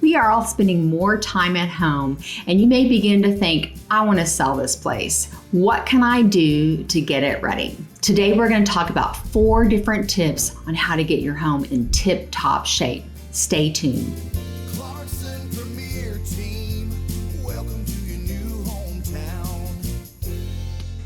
We are all spending more time at home, and you may begin to think, I want to sell this place. What can I do to get it ready? Today, we're going to talk about 4 different tips on how to get your home in tip-top shape. Stay tuned. Clarkson Premier Team, welcome to your new hometown.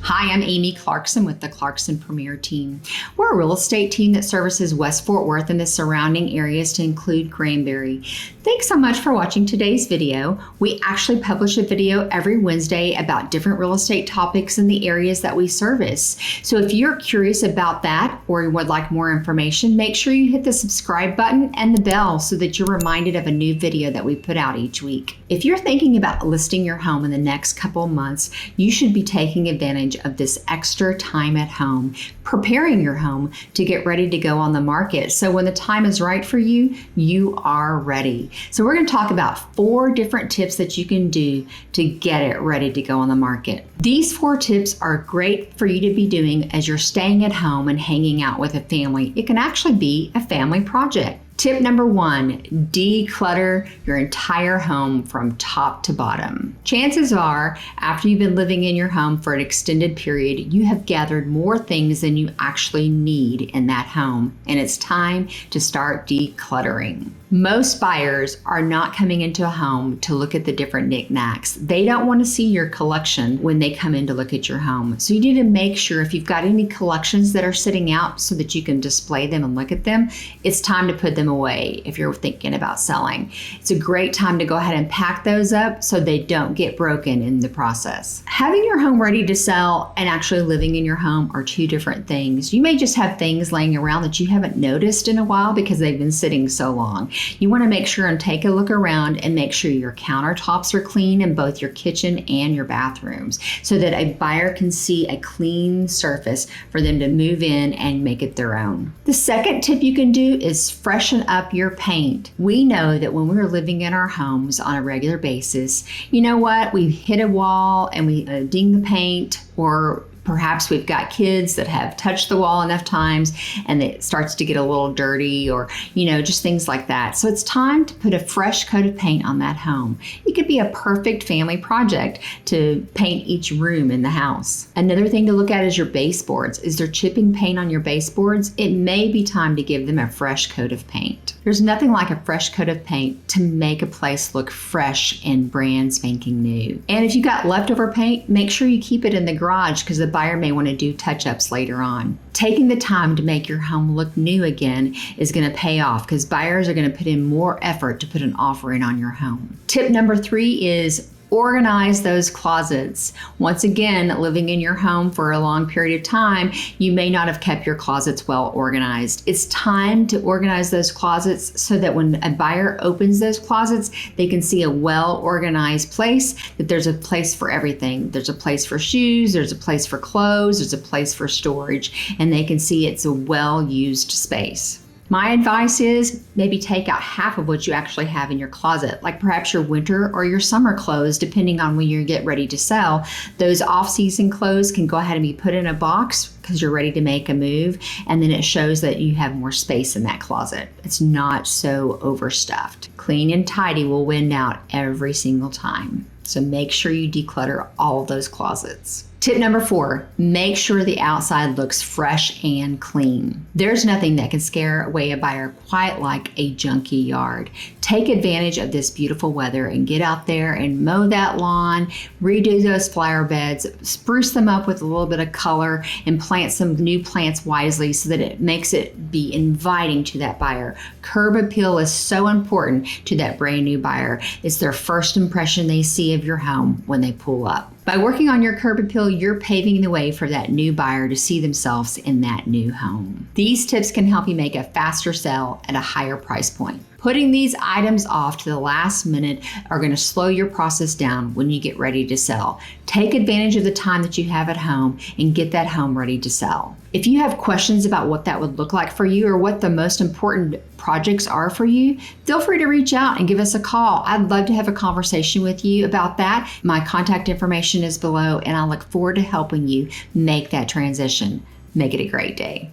Hi, I'm Amy Clarkson with the Clarkson Premier Team. We're a real estate team that services West Fort Worth and the surrounding areas to include Granbury. Thanks so much for watching today's video. We actually publish a video every Wednesday about different real estate topics in the areas that we service. So if you're curious about that or would like more information, make sure you hit the subscribe button and the bell so that you're reminded of a new video that we put out each week. If you're thinking about listing your home in the next couple of months, you should be taking advantage of this extra time at home, preparing your home to get ready to go on the market. So when the time is right for you, you are ready. So we're going to talk about 4 different tips that you can do to get it ready to go on the market. These 4 tips are great for you to be doing as you're staying at home and hanging out with a family. It can actually be a family project. Tip number 1, declutter your entire home from top to bottom. Chances are, after you've been living in your home for an extended period, you have gathered more things than you actually need in that home, and it's time to start decluttering. Most buyers are not coming into a home to look at the different knickknacks. They don't want to see your collection when they come in to look at your home. So you need to make sure if you've got any collections that are sitting out so that you can display them and look at them, it's time to put them away if you're thinking about selling. It's a great time to go ahead and pack those up so they don't get broken in the process. Having your home ready to sell and actually living in your home are 2 different things. You may just have things laying around that you haven't noticed in a while because they've been sitting so long. You want to make sure and take a look around and make sure your countertops are clean in both your kitchen and your bathrooms so that a buyer can see a clean surface for them to move in and make it their own. The second tip you can do is freshen up your paint. We know that when we're living in our homes on a regular basis, you know what? We hit a wall and we ding the paint, or perhaps we've got kids that have touched the wall enough times and it starts to get a little dirty, or, just things like that. So it's time to put a fresh coat of paint on that home. It could be a perfect family project to paint each room in the house. Another thing to look at is your baseboards. Is there chipping paint on your baseboards? It may be time to give them a fresh coat of paint. There's nothing like a fresh coat of paint to make a place look fresh and brand spanking new. And if you got leftover paint, make sure you keep it in the garage because the buyer may want to do touch-ups later on. Taking the time to make your home look new again is going to pay off because buyers are going to put in more effort to put an offer in on your home. Tip number 3 is organize those closets. Once again, living in your home for a long period of time, you may not have kept your closets well organized. It's time to organize those closets so that when a buyer opens those closets, they can see a well-organized place, that there's a place for everything. There's a place for shoes, there's a place for clothes, there's a place for storage, and they can see it's a well-used space. My advice is maybe take out half of what you actually have in your closet, like perhaps your winter or your summer clothes, depending on when you get ready to sell. Those off-season clothes can go ahead and be put in a box because you're ready to make a move, and then it shows that you have more space in that closet. It's not so overstuffed. Clean and tidy will win out every single time. So make sure you declutter all of those closets. Tip number 4, make sure the outside looks fresh and clean. There's nothing that can scare away a buyer quite like a junky yard. Take advantage of this beautiful weather and get out there and mow that lawn, redo those flower beds, spruce them up with a little bit of color, and plant some new plants wisely so that it makes it be inviting to that buyer. Curb appeal is so important to that brand new buyer. It's their first impression they see of your home when they pull up. By working on your curb appeal, you're paving the way for that new buyer to see themselves in that new home. These tips can help you make a faster sale at a higher price point. Putting these items off to the last minute are going to slow your process down when you get ready to sell. Take advantage of the time that you have at home and get that home ready to sell. If you have questions about what that would look like for you or what the most important projects are for you, feel free to reach out and give us a call. I'd love to have a conversation with you about that. My contact information is below, and I look forward to helping you make that transition. Make it a great day.